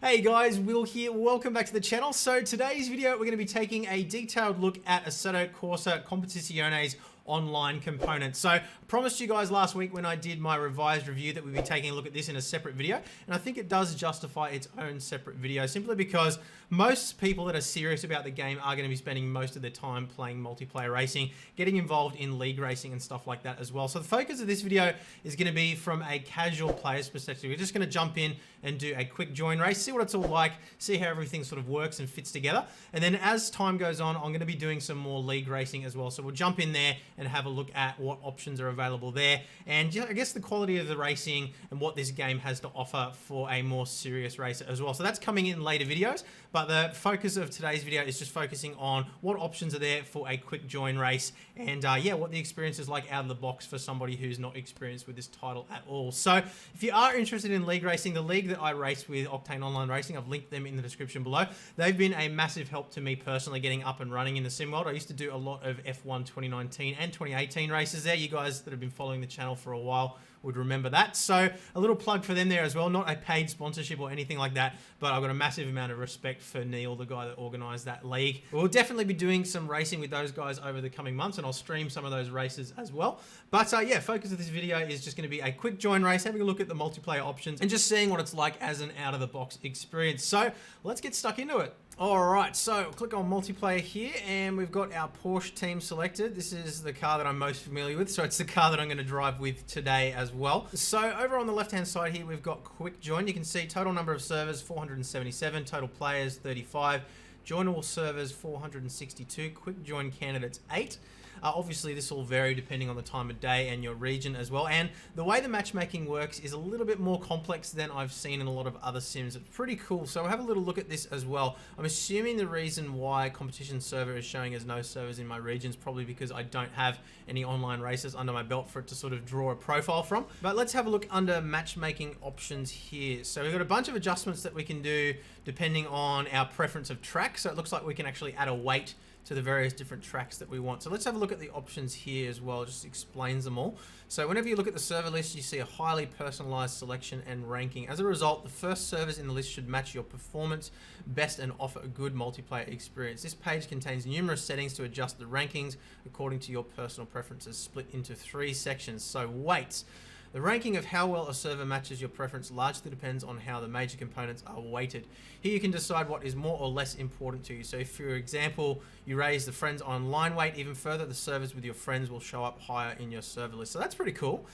Hey guys, Will here, welcome back to the channel. So today's video, we're going to be taking a detailed look at Assetto Corsa Competizione's online components. So I promised you guys last week when I did my revised review that we'd be taking a look at this in a separate video, and I think it does justify its own separate video simply because most people that are serious about the game are going to be spending most of their time playing multiplayer racing, getting involved in league racing and stuff like that as well. So the focus of this video is going to be from a casual player's perspective. We're just going to jump in and do a quick join race, see what it's all like, see how everything sort of works and fits together. And then as time goes on, I'm going to be doing some more league racing as well. So we'll jump in there and have a look at what options are available there. And I guess the quality of the racing and what this game has to offer for a more serious racer as well. So that's coming in later videos. But the focus of today's video is just focusing on what options are there for a quick join race. And yeah, what the experience is like out of the box for somebody who's not experienced with this title at all. So if you are interested in league racing, the league that I race with, Octane Online Racing, I've linked them in the description below. They've been a massive help to me personally getting up and running in the sim world. I used to do a lot of F1 2019 and 2018 races there. You guys that have been following the channel for a while would remember that. So a little plug for them there as well. Not a paid sponsorship or anything like that, but I've got a massive amount of respect for Neil, the guy that organized that league. We'll definitely be doing some racing with those guys over the coming months, and I'll stream some of those races as well. But yeah, focus of this video is just going to be a quick join race, having a look at the multiplayer options and just seeing what it's like as an out-of-the-box experience. So let's get stuck into it. Alright, so click on multiplayer here and we've got our Porsche team selected. This is the car that I'm most familiar with, so it's the car that I'm going to drive with today as well. So over on the left hand side here we've got quick join. You can see total number of servers 477, total players 35, joinable servers 462, quick join candidates 8. Obviously, this will vary depending on the time of day and your region as well. And the way the matchmaking works is a little bit more complex than I've seen in a lot of other sims. It's pretty cool. So we'll have a little look at this as well. I'm assuming the reason why competition server is showing as no servers in my region is probably because I don't have any online races under my belt for it to sort of draw a profile from. But let's have a look under matchmaking options here. So we've got a bunch of adjustments that we can do depending on our preference of track. So it looks like we can actually add a weight to the various different tracks that we want. So let's have a look at the options here as well. It just explains them all. So whenever you look at the server list, you see a highly personalized selection and ranking. As a result, the first servers in the list should match your performance best and offer a good multiplayer experience. This page contains numerous settings to adjust the rankings according to your personal preferences, split into 3 sections. So weights. The ranking of how well a server matches your preference largely depends on how the major components are weighted. Here you can decide what is more or less important to you. So if, for example, you raise the friends online weight even further, the servers with your friends will show up higher in your server list. So that's pretty cool.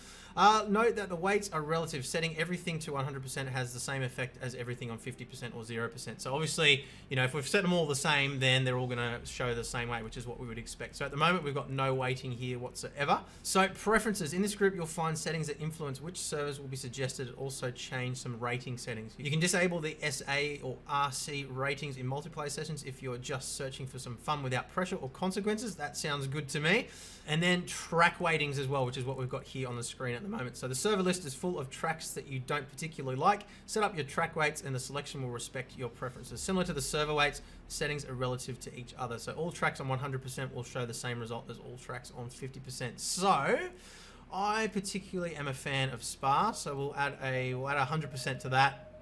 Note that the weights are relative. Setting everything to 100% has the same effect as everything on 50% or 0%. So obviously, you know, if we've set them all the same, then they're all going to show the same weight, which is what we would expect. So at the moment, we've got no weighting here whatsoever. So preferences. In this group, you'll find settings that influence which servers will be suggested. Also change some rating settings. You can disable the SA or RC ratings in multiplayer sessions if you're just searching for some fun without pressure or consequences. That sounds good to me. And then track weightings as well, which is what we've got here on the screen at the moment. So the server list is full of tracks that you don't particularly like. Set up your track weights and the selection will respect your preferences. Similar to the server weights, settings are relative to each other. So all tracks on 100% will show the same result as all tracks on 50%. So I particularly am a fan of Spa, so we'll add 100% to that.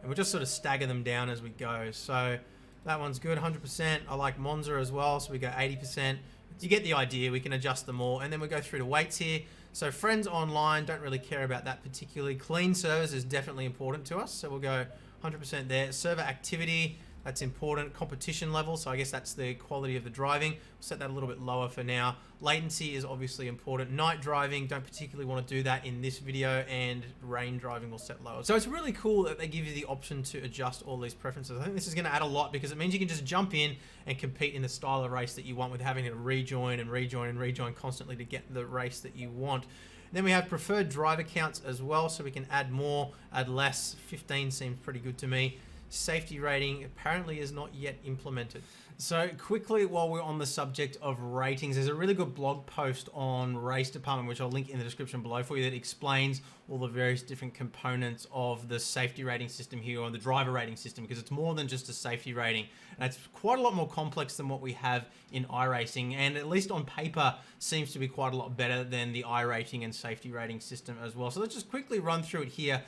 And we'll just sort of stagger them down as we go. So that one's good, 100%. I like Monza as well, so we go 80%. You get the idea, we can adjust them all. And then we go through to weights here. So friends online, don't really care about that particularly. Clean servers is definitely important to us, so we'll go 100% there. Server activity, that's important. Competition level, so I guess that's the quality of the driving. We'll set that a little bit lower for now. Latency is obviously important. Night driving, don't particularly want to do that in this video, and rain driving will set lower. So it's really cool that they give you the option to adjust all these preferences. I think this is going to add a lot because it means you can just jump in and compete in the style of race that you want without having to rejoin and rejoin and rejoin constantly to get the race that you want. Then we have preferred driver counts as well, so we can add more, add less. 15 seems pretty good to me. Safety rating apparently is not yet implemented. So quickly, while we're on the subject of ratings, there's a really good blog post on Race Department, which I'll link in the description below for you, that explains all the various different components of the safety rating system here, or the driver rating system, because it's more than just a safety rating. And it's quite a lot more complex than what we have in iRacing, and at least on paper seems to be quite a lot better than the iRating and safety rating system as well. So let's just quickly run through it here.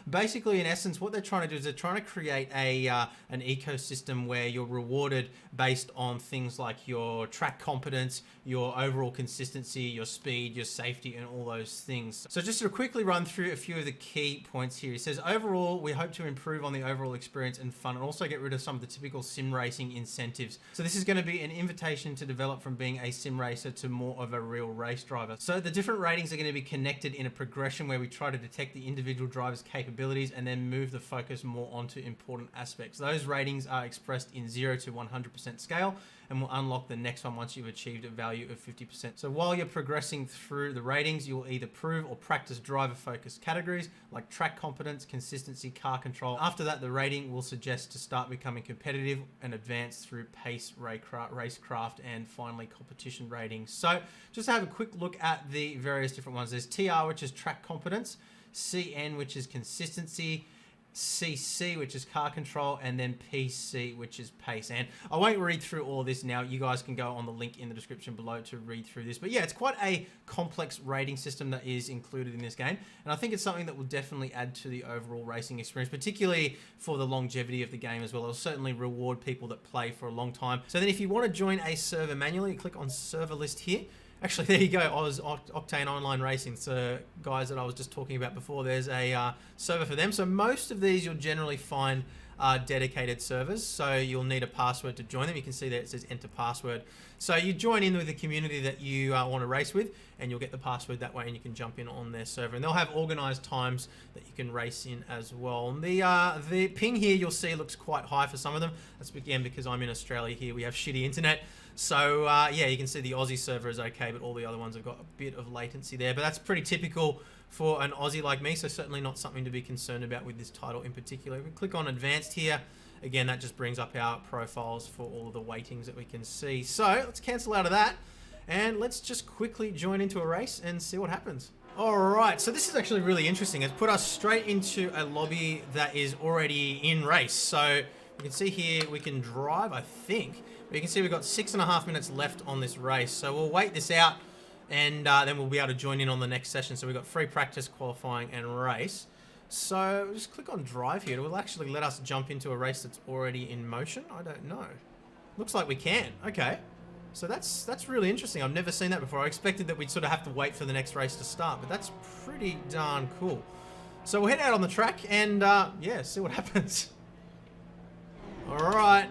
basically, in essence, what they're trying to do is they're trying to create an ecosystem where you're rewarded based on things like your track competence, your overall consistency, your speed, your safety, and all those things. So just to quickly run through a few of the key points here. He says, overall, we hope to improve on the overall experience and fun, and also get rid of some of the typical sim racing incentives. So this is going to be an invitation to develop from being a sim racer to more of a real race driver. So the different ratings are going to be connected in a progression where we try to detect the individual driver's capabilities and then move the focus more onto important aspects. Those ratings are expressed in 0 to 100% scale, and will unlock the next one once you've achieved a value of 50%. So while you're progressing through the ratings, you will either prove or practice driver-focused categories like track competence, consistency, car control. After that, the rating will suggest to start becoming competitive and advance through pace, racecraft, and finally competition ratings. So just to have a quick look at the various different ones. There's TR, which is track competence, CN, which is consistency, CC, which is car control, and then PC, which is pace. And I won't read through all of this now. You guys can go on the link in the description below to read through this. But yeah, it's quite a complex rating system that is included in this game. And I think it's something that will definitely add to the overall racing experience, particularly for the longevity of the game as well. It'll certainly reward people that play for a long time. So then if you want to join a server manually, you click on server list here. Actually, there you go. I was Octane Online Racing. So guys that I was just talking about before, there's a server for them. So most of these you'll generally find are dedicated servers. So you'll need a password to join them. You can see there it says enter password. So you join in with the community that you want to race with, and you'll get the password that way, and you can jump in on their server. And they'll have organized times that you can race in as well. And the ping here you'll see looks quite high for some of them. That's again because I'm in Australia here. We have shitty internet. So yeah, you can see the Aussie server is okay, but all the other ones have got a bit of latency there. But that's pretty typical for an Aussie like me, so certainly not something to be concerned about with this title in particular. If we click on advanced here, again, that just brings up our profiles for all of the weightings that we can see. So let's cancel out of that, and let's just quickly join into a race and see what happens. All right, so this is actually really interesting. It's put us straight into a lobby that is already in race. So you can see here we can drive, I think. But you can see we've got 6.5 minutes left on this race. So we'll wait this out, and then we'll be able to join in on the next session. So we've got free practice, qualifying, and race. So we'll just click on drive here. It will actually let us jump into a race that's already in motion. I don't know. Looks like we can. Okay. So that's really interesting. I've never seen that before. I expected that we'd sort of have to wait for the next race to start, but that's pretty darn cool. So we'll head out on the track and yeah, see what happens. All right,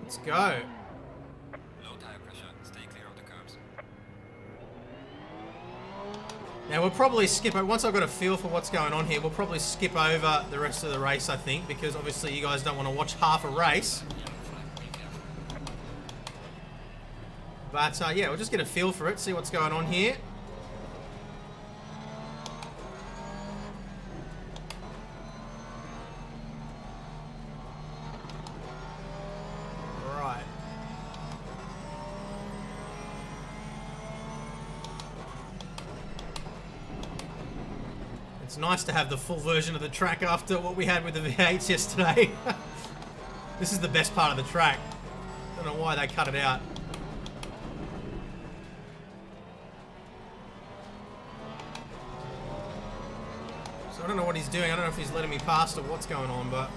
let's go. Low tire pressure. Stay clear of the curbs. Now we'll probably skip it. Once I've got a feel for what's going on here, we'll probably skip over the rest of the race, I think, because obviously you guys don't want to watch half a race. But yeah, we'll just get a feel for it, see what's going on here. Right. It's nice to have the full version of the track after what we had with the V8s yesterday. This is the best part of the track. Don't know why they cut it out. I don't know what he's doing. I don't know if he's letting me past or what's going on, but...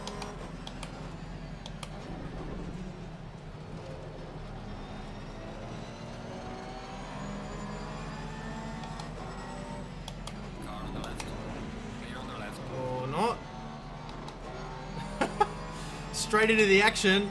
Car on the left. Clear on the left. Or not. Straight into the action.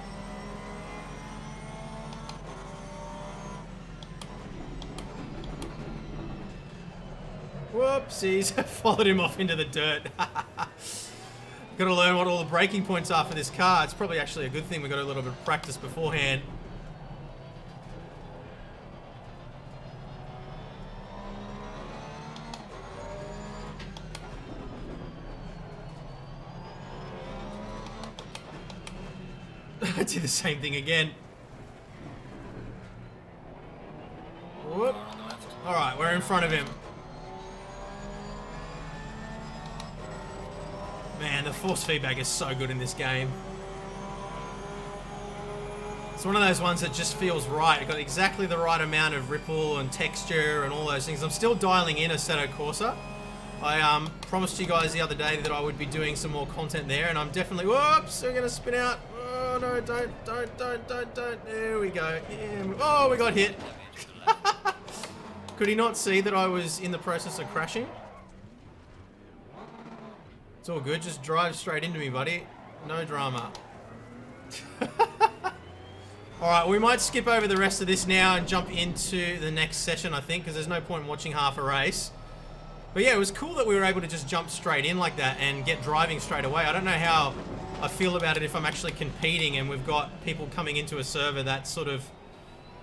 Whoopsies, followed him off into the dirt. Got to learn what all the braking points are for this car. It's probably actually a good thing we got a little bit of practice beforehand. I did the same thing again. Whoop. Alright, we're in front of him. Man, the force feedback is so good in this game. It's one of those ones that just feels right. It got exactly the right amount of ripple and texture and all those things. I'm still dialing in Assetto Corsa. I promised you guys the other day that I would be doing some more content there, and I'm definitely... Whoops! We're going to spin out. Oh, no, don't. There we go. Yeah. Oh, we got hit. Could he not see that I was in the process of crashing? It's all good. Just drive straight into me, buddy. No drama. Alright, we might skip over the rest of this now and jump into the next session, I think, because there's no point in watching half a race. But yeah, it was cool that we were able to just jump straight in like that and get driving straight away. I don't know how I feel about it if I'm actually competing and we've got people coming into a server that's sort of,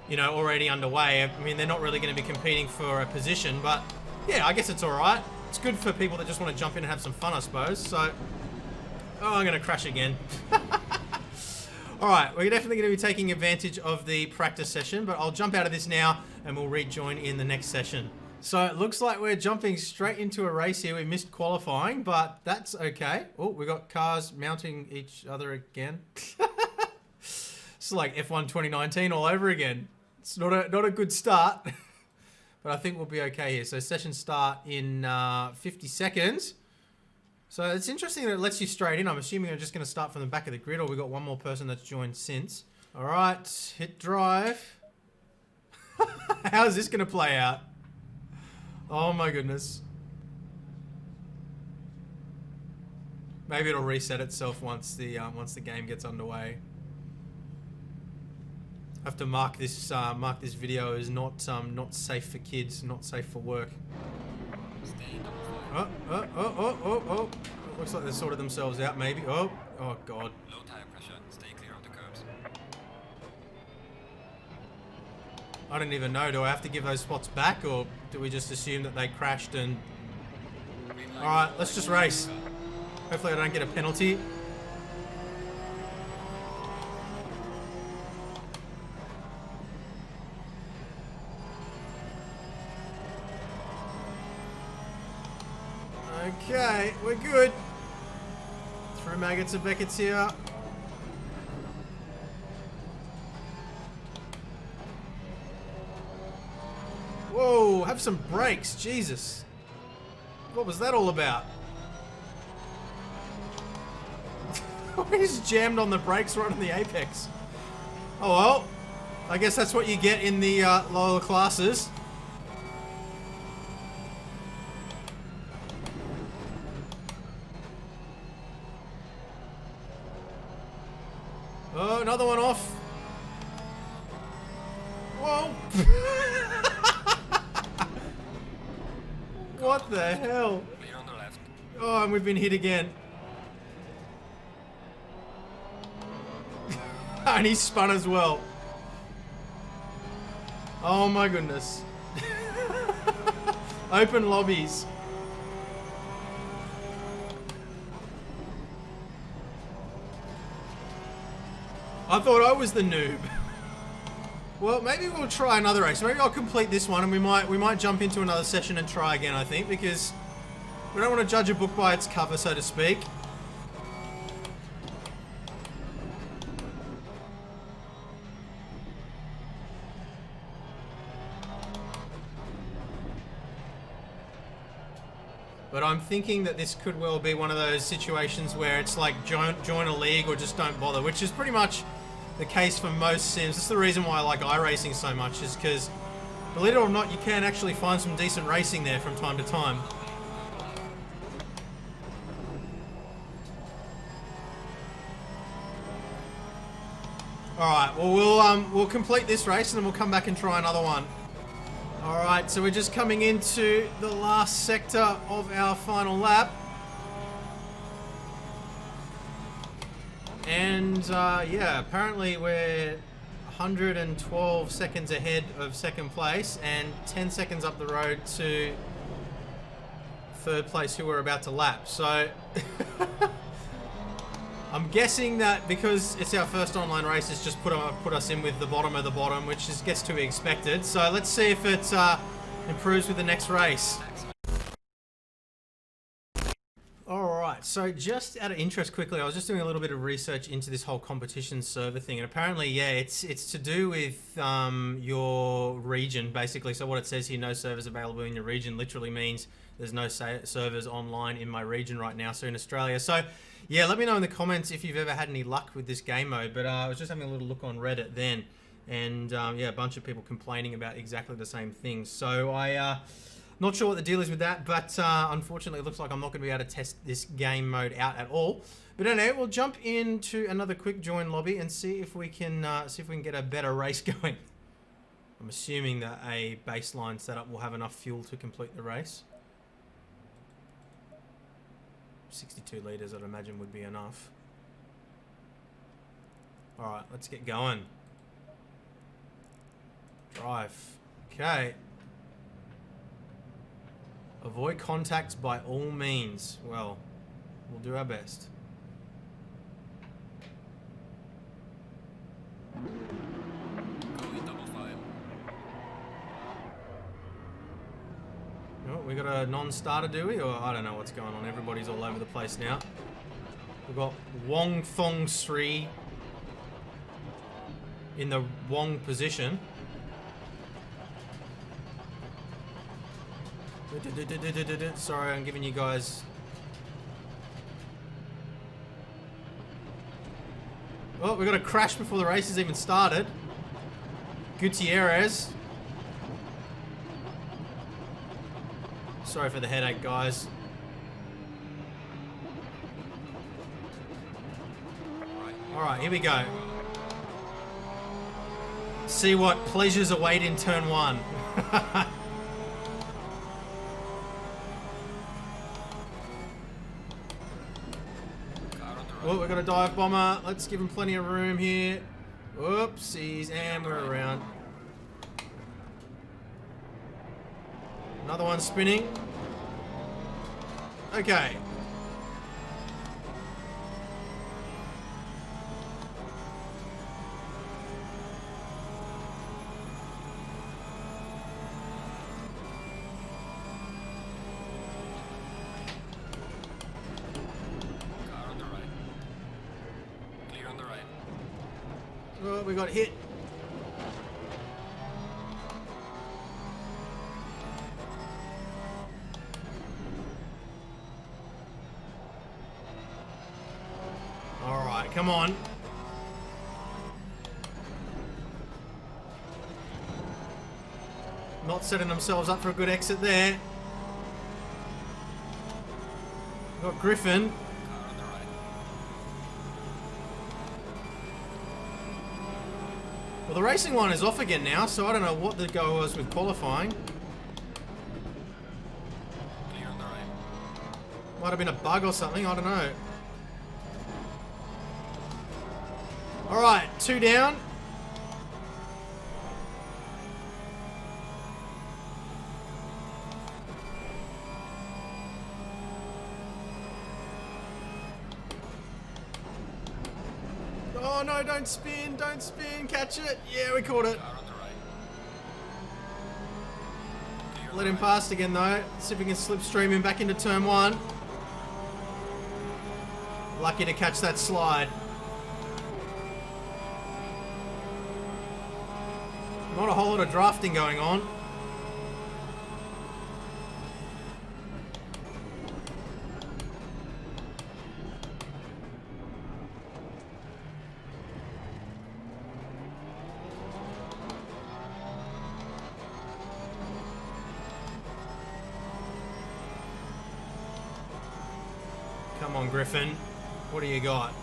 you know, already underway. I mean, they're not really going to be competing for a position, but yeah, I guess it's alright. It's good for people that just want to jump in and have some fun, I suppose. So, oh, I'm going to crash again. Alright, we're definitely going to be taking advantage of the practice session, but I'll jump out of this now and we'll rejoin in the next session. So it looks like we're jumping straight into a race here. We missed qualifying, but that's okay. Oh, we got cars mounting each other again. It's like F1 2019 all over again. It's not a good start, but I think we'll be okay here. So session start in 50 seconds. So it's interesting that it lets you straight in. I'm assuming they're just going to start from the back of the grid, or we've got one more person that's joined since. All right, hit drive. How is this going to play out? Oh my goodness. Maybe it'll reset itself once the game gets underway. I have to mark this video as not safe for kids, not safe for work. Oh. Looks like they've sorted themselves out, maybe. Oh God. Low tire pressure. Stay clear of the curbs. I don't even know. Do I have to give those spots back, or do we just assume that they crashed and... Alright, let's just race. Hopefully I don't get a penalty. Okay, we're good. Through maggots and Beckett's here. Whoa, have some brakes, Jesus. What was that all about? We just jammed on the brakes right on the apex. Oh well, I guess that's what you get in the lower classes. Oh, another one off. Whoa. What the hell? Clear on the left. Oh, and we've been hit again. And he's spun as well. Oh my goodness. Open lobbies. I thought I was the noob. Well, maybe we'll try another race. Maybe I'll complete this one and we might jump into another session and try again, I think, because we don't want to judge a book by its cover, so to speak. But I'm thinking that this could well be one of those situations where it's like join a league or just don't bother, which is pretty much the case for most sims. That's the reason why I like iRacing so much, is because, believe it or not, you can actually find some decent racing there from time to time. Alright, well we'll complete this race and then we'll come back and try another one. Alright, so we're just coming into the last sector of our final lap. And yeah, apparently we're 112 seconds ahead of second place and 10 seconds up the road to third place, who we're about to lap. So I'm guessing that because it's our first online race, it's just put us in with the bottom of the bottom, which is gets to be expected. So let's see if it improves with the next race. Alright, right, so just out of interest quickly, I was just doing a little bit of research into this whole competition server thing, and apparently, yeah, it's to do with your region, basically. So what it says here, no servers available in your region, literally means there's no servers online in my region right now, so in Australia. So, yeah, let me know in the comments if you've ever had any luck with this game mode, but I was just having a little look on Reddit then, and yeah, a bunch of people complaining about exactly the same things. So not sure what the deal is with that, but unfortunately it looks like I'm not going to be able to test this game mode out at all. But anyway, we'll jump into another quick join lobby and see if we can get a better race going. I'm assuming that a baseline setup will have enough fuel to complete the race. 62 litres I'd imagine would be enough. Alright, let's get going. Drive. Okay. Avoid contacts by all means. Well, we'll do our best. Oh, we got a non-starter, do we? Or I don't know what's going on. Everybody's all over the place now. We've got Wong Thong Sri in the Wong position. Sorry, I'm giving you guys... Oh, we got a crash before the race has even started. Gutierrez. Sorry for the headache, guys. Alright, here we go. See what pleasures await in turn one. Oh, we've got a dive bomber. Let's give him plenty of room here. Oopsies, and we're around. Another one spinning. Okay. Oh, we got hit. All right, come on. Not setting themselves up for a good exit there. Got Griffin. Well, the racing one is off again now, so I don't know what the go was with qualifying. Clear on the right. Might have been a bug or something, I don't know. Alright, 2 down. Oh no, don't spin, catch it. Yeah, we caught it. Car on the right. Clear on Let the him right. past again though. See if we can slipstream him back into turn one. Lucky to catch that slide. Not a whole lot of drafting going on. Come on, Griffin. What do you got?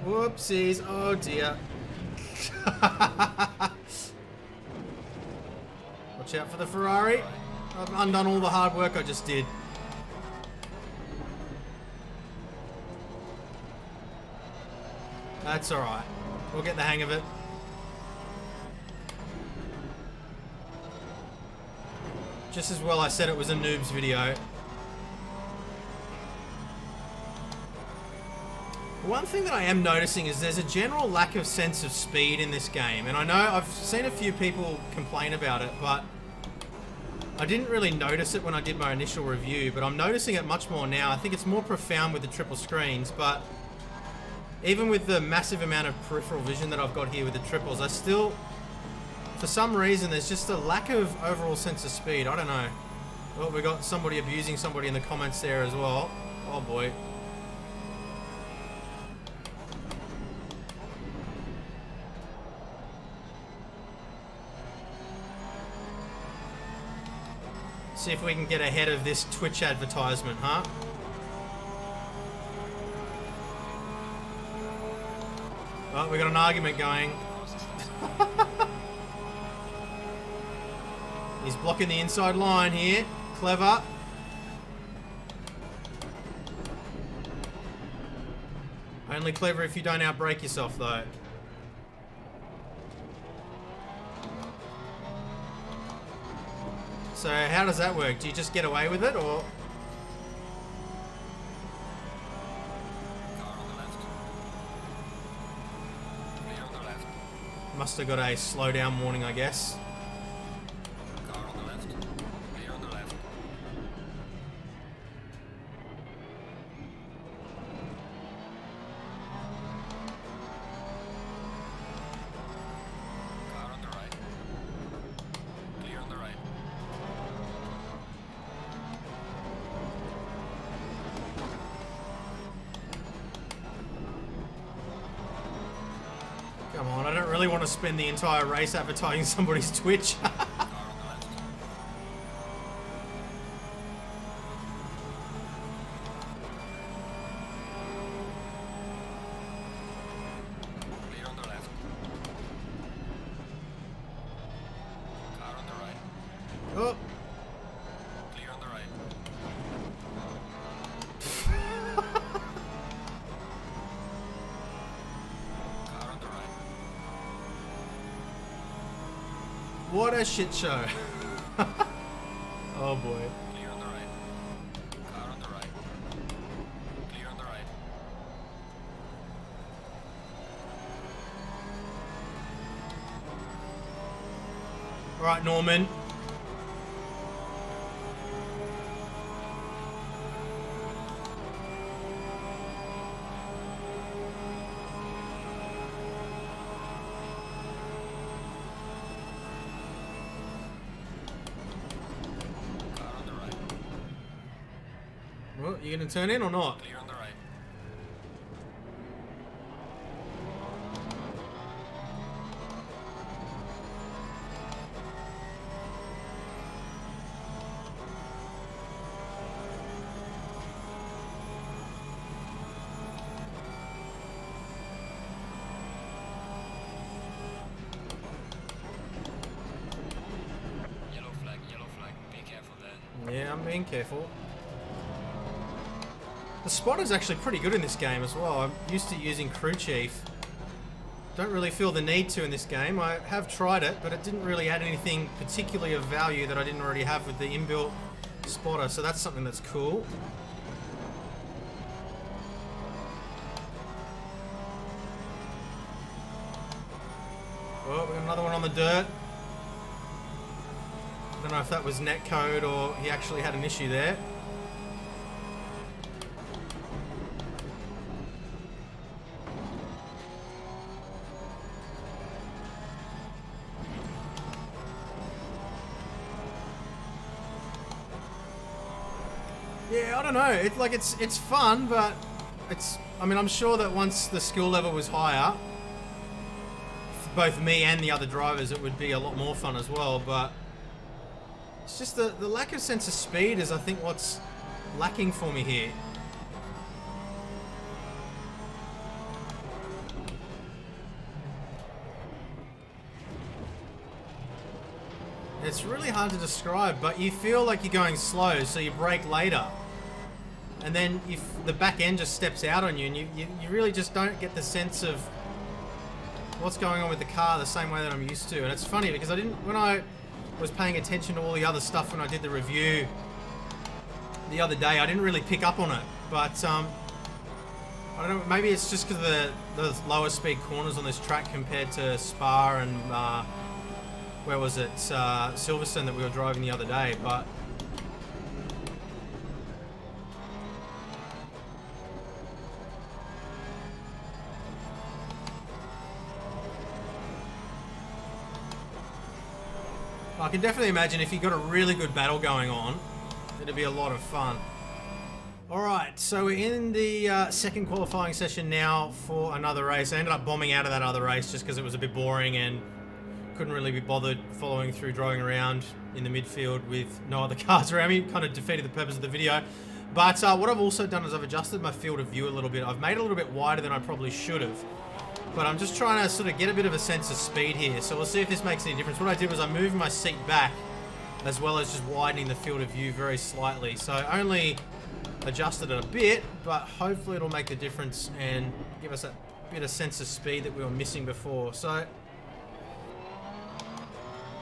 Whoopsies. Oh, dear. Watch out for the Ferrari. I've undone all the hard work I just did. That's alright. We'll get the hang of it. Just as well I said it was a noob's video. One thing that I am noticing is there's a general lack of sense of speed in this game, and I know I've seen a few people complain about it, but I didn't really notice it when I did my initial review, but I'm noticing it much more now. I think it's more profound with the triple screens, but even with the massive amount of peripheral vision that I've got here with the triples, I still, for some reason, there's just a lack of overall sense of speed. I don't know. Oh, we got somebody abusing somebody in the comments there as well. Oh boy. See if we can get ahead of this Twitch advertisement, huh? Oh, we got an argument going. He's blocking the inside line here. Clever. Only clever if you don't outbrake yourself, though. So how does that work? Do you just get away with it, or? Car on the left. Clear on the left. Must have got a slow down warning, I guess. Car on the left. Clear on the left. Car on the right. Clear on the right. Come on, I don't really want to spend the entire race advertising somebody's Twitch. Car on the left. Clear on the left. Car on the right. Oh, Clear on the right. Car on the right. what a shit show. Oh boy. Clear on the right. Car on the right. Clear on the right. All right, Norman. Car on the right. Well, you gonna turn in or not? Clear on the right. Yellow flag. Be careful there. Yeah, I'm being careful. The spotter's actually pretty good in this game as well. I'm used to using crew chief. Don't really feel the need to in this game. I have tried it, but it didn't really add anything particularly of value that I didn't already have with the inbuilt spotter, so that's something that's cool. Oh, we got another one on the dirt. I don't know if that was netcode or he actually had an issue there. Yeah, I don't know. It's fun, but I mean, I'm sure that once the skill level was higher, for both me and the other drivers, it would be a lot more fun as well. But it's just the lack of sense of speed is, I think, what's lacking for me here. It's really hard to describe, but you feel like you're going slow, so you brake later. And then if the back end just steps out on you, and you really just don't get the sense of what's going on with the car the same way that I'm used to. And it's funny because when I was paying attention to all the other stuff when I did the review the other day, I didn't really pick up on it. But I I don't know, maybe it's just because of the lower speed corners on this track compared to Spa and where was it, Silverstone that we were driving the other day, but I can definitely imagine if you've got a really good battle going on, it'd be a lot of fun. Alright, so we're in the second qualifying session now for another race. I ended up bombing out of that other race just because it was a bit boring and couldn't really be bothered following through driving around in the midfield with no other cars around me. Kind of defeated the purpose of the video. But what I've also done is I've adjusted my field of view a little bit. I've made it a little bit wider than I probably should have. But I'm just trying to sort of get a bit of a sense of speed here. So we'll see if this makes any difference. What I did was I moved my seat back as well as just widening the field of view very slightly. So I only adjusted it a bit, but hopefully it'll make the difference and give us a bit of sense of speed that we were missing before. So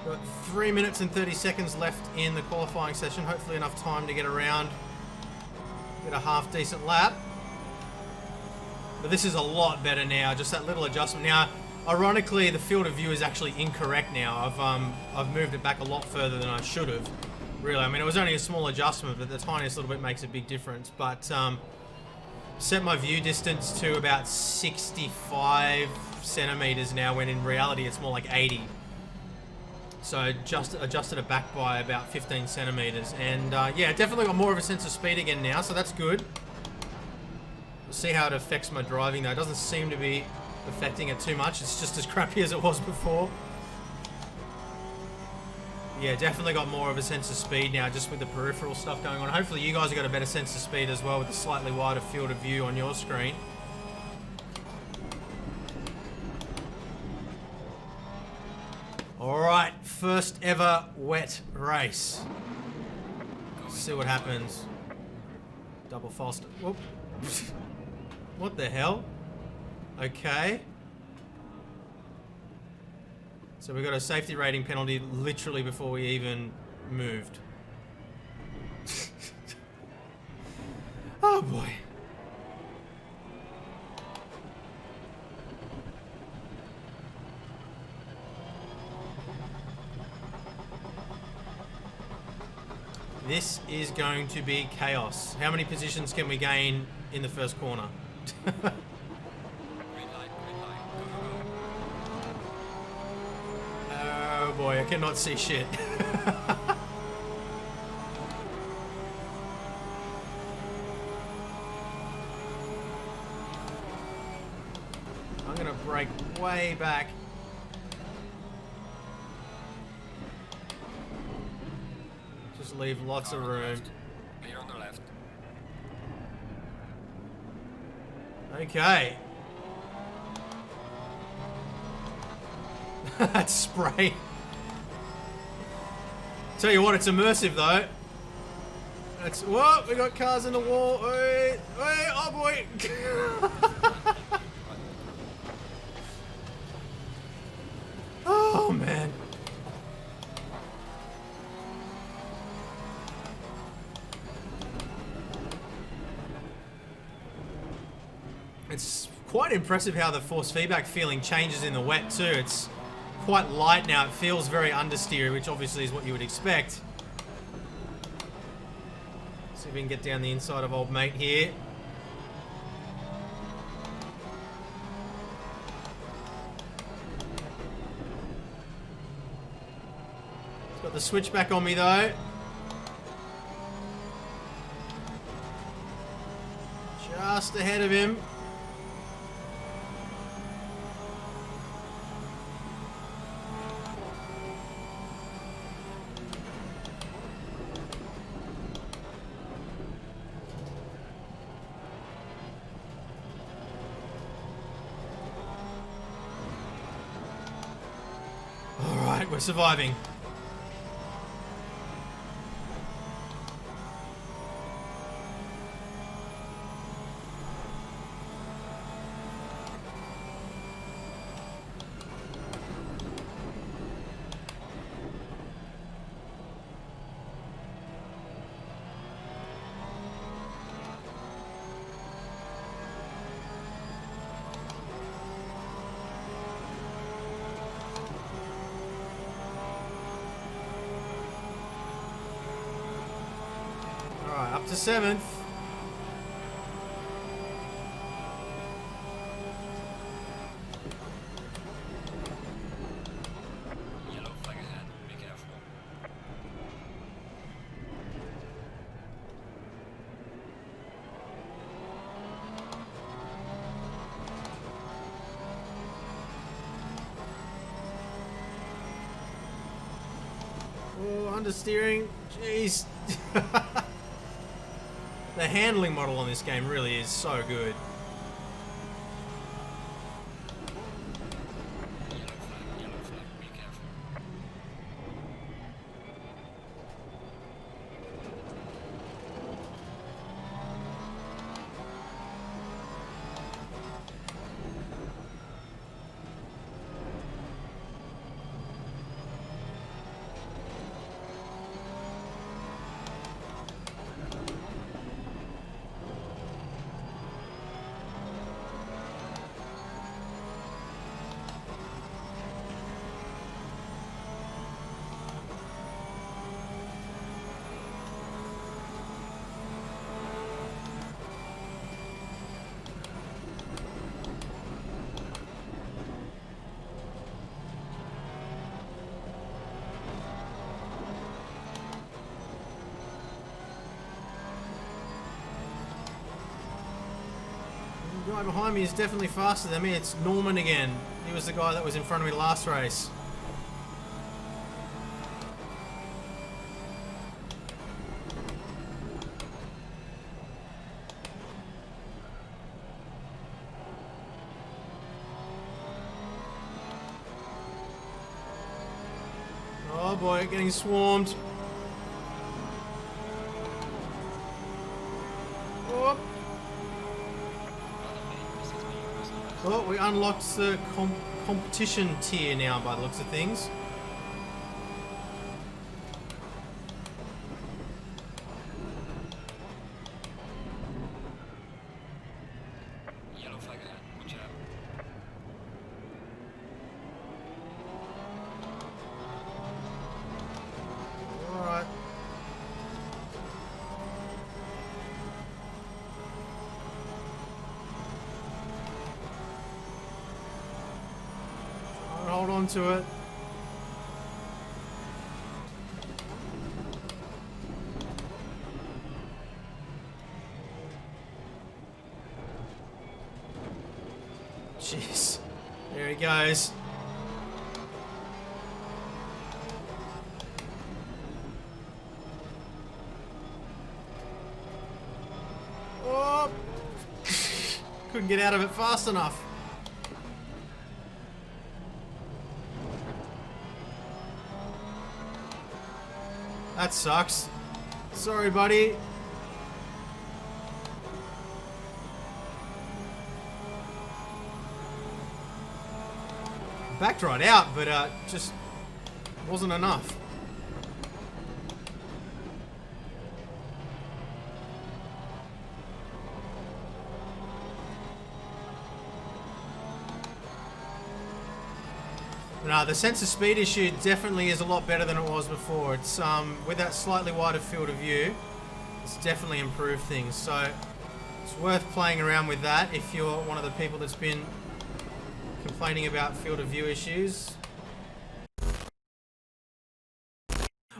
got 3 minutes and 30 seconds left in the qualifying session. Hopefully enough time to get around, get a half decent lap. But this is a lot better now, just that little adjustment. Now, ironically, the field of view is actually incorrect now. I've moved it back a lot further than I should have, really. I mean, it was only a small adjustment, but the tiniest little bit makes a big difference. But set my view distance to about 65 centimeters now, when in reality it's more like 80. So just adjusted it back by about 15 centimeters. And yeah, definitely got more of a sense of speed again now, so that's good. We'll see how it affects my driving though. It doesn't seem to be affecting it too much. It's just as crappy as it was before. Yeah, definitely got more of a sense of speed now just with the peripheral stuff going on. Hopefully you guys have got a better sense of speed as well with a slightly wider field of view on your screen. Alright, first ever wet race. Let's see what happens. Double fast. Whoop. What the hell? Okay. So we got a safety rating penalty literally before we even moved. Oh boy. This is going to be chaos. How many positions can we gain in the first corner? Green light, green light. Go, go, go. Oh boy, I cannot see shit. I'm gonna brake way back. Just leave lots of room. Clear on the left. Okay. That spray. Tell you what, it's immersive though. It's, whoa, we got cars in the wall. Wait, wait, oh boy. Oh man. It's quite impressive how the force feedback feeling changes in the wet too. It's quite light now. It feels very understeery, which obviously is what you would expect. See if we can get down the inside of old mate here. He's got the switchback on me though. Just ahead of him. Alright, we're surviving. 7th. Yellow flag ahead. Be careful. Oh, understeering. Jeez. The handling model on this game really is so good. Yellow flag. Be careful. The guy behind me is definitely faster than me. It's Norman again. He was the guy that was in front of me last race. Oh boy, getting swarmed. Oh. Oh, we unlocked the competition tier now by the looks of things. Yellow flag ahead. Watch out. Alright. Hold on to it. Jeez. There he goes. Oh! Couldn't get out of it fast enough. That sucks. Sorry, buddy. Backed right out, but just wasn't enough. No, the sense of speed issue definitely is a lot better than it was before. It's with that slightly wider field of view, it's definitely improved things. So it's worth playing around with that if you're one of the people that's been complaining about field of view issues.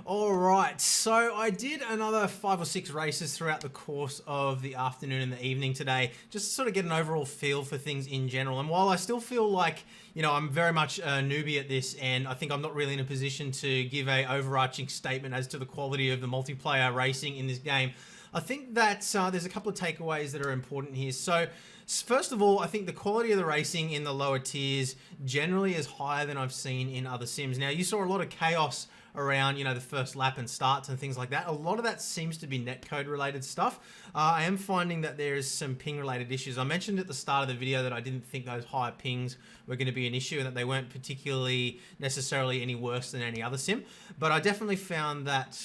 Alright, so I did another 5 or 6 races throughout the course of the afternoon and the evening today, just to sort of get an overall feel for things in general. And while I still feel like, you know, I'm very much a newbie at this, and I think I'm not really in a position to give a overarching statement as to the quality of the multiplayer racing in this game, I think that there's a couple of takeaways that are important here. So first of all, I think the quality of the racing in the lower tiers generally is higher than I've seen in other sims. Now, you saw a lot of chaos around, you know, the first lap and starts and things like that. A lot of that seems to be netcode related stuff. I am finding that there is some ping related issues. I mentioned at the start of the video that I didn't think those higher pings were going to be an issue and that they weren't particularly necessarily any worse than any other sim. But I definitely found that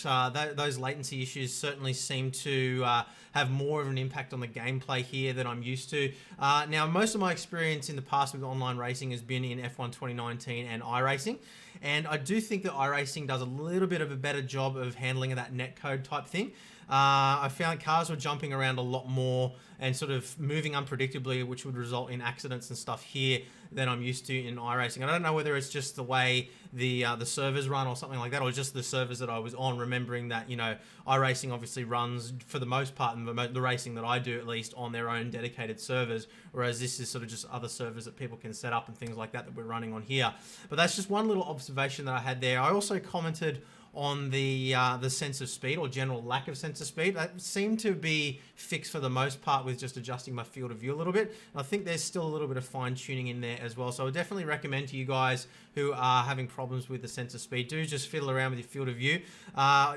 those latency issues certainly seem to have more of an impact on the gameplay here than I'm used to. Now, most of my experience in the past with online racing has been in F1 2019 and iRacing. And I do think that iRacing does a little bit of a better job of handling that netcode type thing. I found cars were jumping around a lot more and sort of moving unpredictably, which would result in accidents and stuff here than I'm used to in iRacing. I don't know whether it's just the way the servers run or something like that, or just the servers that I was on, remembering that, you know, iRacing obviously runs for the most part, and the racing that I do at least, on their own dedicated servers, whereas this is sort of just other servers that people can set up and things like that that we're running on here. But that's just one little observation that I had there. I also commented on the sense of speed, or general lack of sense of speed. That seemed to be fixed for the most part with just adjusting my field of view a little bit. And I think there's still a little bit of fine tuning in there as well. So I would definitely recommend to you guys who are having problems with the sense of speed, do just fiddle around with your field of view.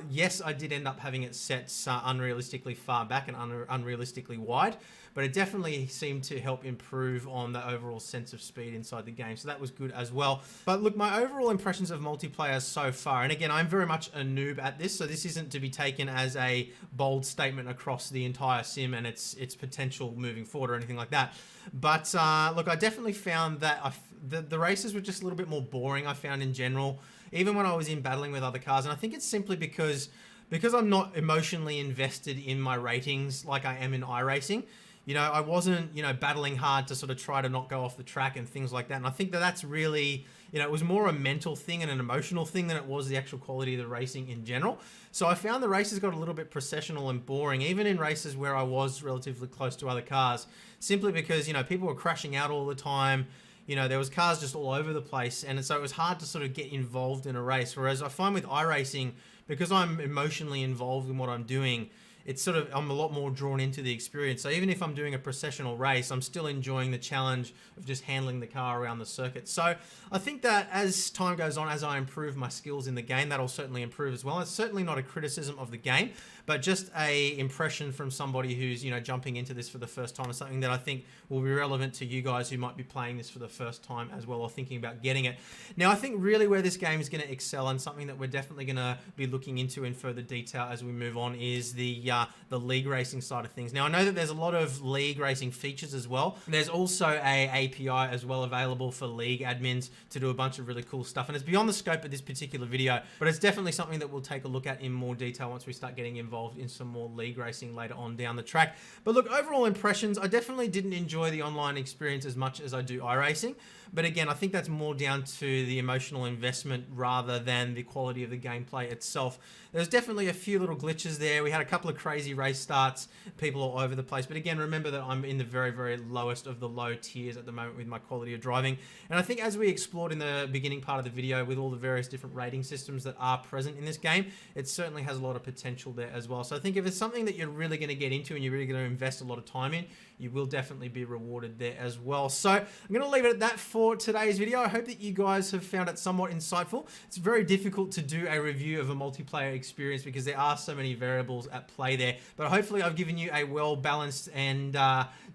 Yes, I did end up having it set unrealistically far back and unrealistically wide, but it definitely seemed to help improve on the overall sense of speed inside the game. So that was good as well. But look, my overall impressions of multiplayer so far, and again, I'm very much a noob at this, so this isn't to be taken as a bold statement across the entire sim and its potential moving forward or anything like that. But look, I definitely found that the races were just a little bit more boring, I found, in general, even when I was in battling with other cars. And I think it's simply because I'm not emotionally invested in my ratings like I am in iRacing. You know, I wasn't, you know, battling hard to sort of try to not go off the track and things like that. And I think that that's really, you know, it was more a mental thing and an emotional thing than it was the actual quality of the racing in general. So I found the races got a little bit processional and boring, even in races where I was relatively close to other cars, simply because, you know, people were crashing out all the time. You know, there was cars just all over the place. And so it was hard to sort of get involved in a race. Whereas I find with iRacing, because I'm emotionally involved in what I'm doing, it's sort of, I'm a lot more drawn into the experience. So even if I'm doing a processional race, I'm still enjoying the challenge of just handling the car around the circuit. So I think that as time goes on, as I improve my skills in the game, that'll certainly improve as well. It's certainly not a criticism of the game, but just a impression from somebody who's, you know, jumping into this for the first time, or something that I think will be relevant to you guys who might be playing this for the first time as well, or thinking about getting it. Now, I think really where this game is going to excel, and something that we're definitely going to be looking into in further detail as we move on, is the league racing side of things. Now, I know that there's a lot of league racing features as well. There's also a API as well available for league admins to do a bunch of really cool stuff, and it's beyond the scope of this particular video, but it's definitely something that we'll take a look at in more detail once we start getting involved in some more league racing later on down the track. But look, overall impressions, I definitely didn't enjoy the online experience as much as I do iRacing. But again, I think that's more down to the emotional investment rather than the quality of the gameplay itself. There's definitely a few little glitches there. We had a couple of crazy race starts, people all over the place. But again, remember that I'm in the very, very lowest of the low tiers at the moment with my quality of driving. And I think as we explored in the beginning part of the video with all the various different rating systems that are present in this game, it certainly has a lot of potential there as well. So I think if it's something that you're really going to get into and you're really going to invest a lot of time in, you will definitely be rewarded there as well. So I'm going to leave it at that for today's video. I hope that you guys have found it somewhat insightful. It's very difficult to do a review of a multiplayer experience because there are so many variables at play there. But hopefully I've given you a well-balanced and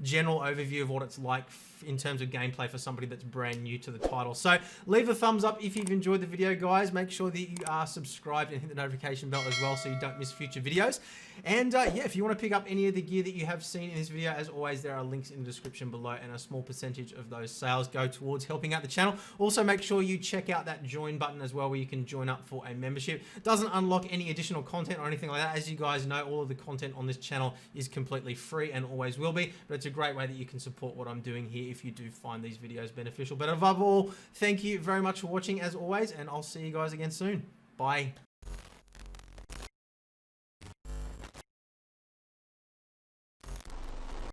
general overview of what it's like in terms of gameplay for somebody that's brand new to the title. So leave a thumbs up if you've enjoyed the video, guys. Make sure that you are subscribed and hit the notification bell as well so you don't miss future videos. And yeah, if you want to pick up any of the gear that you have seen in this video, as always, there are links in the description below, and a small percentage of those sales go towards helping out the channel. Also, make sure you check out that join button as well, where you can join up for a membership. It doesn't unlock any additional content or anything like that. As you guys know, all of the content on this channel is completely free and always will be, but it's a great way that you can support what I'm doing here if you do find these videos beneficial. But above all, thank you very much for watching as always, and I'll see you guys again soon. Bye.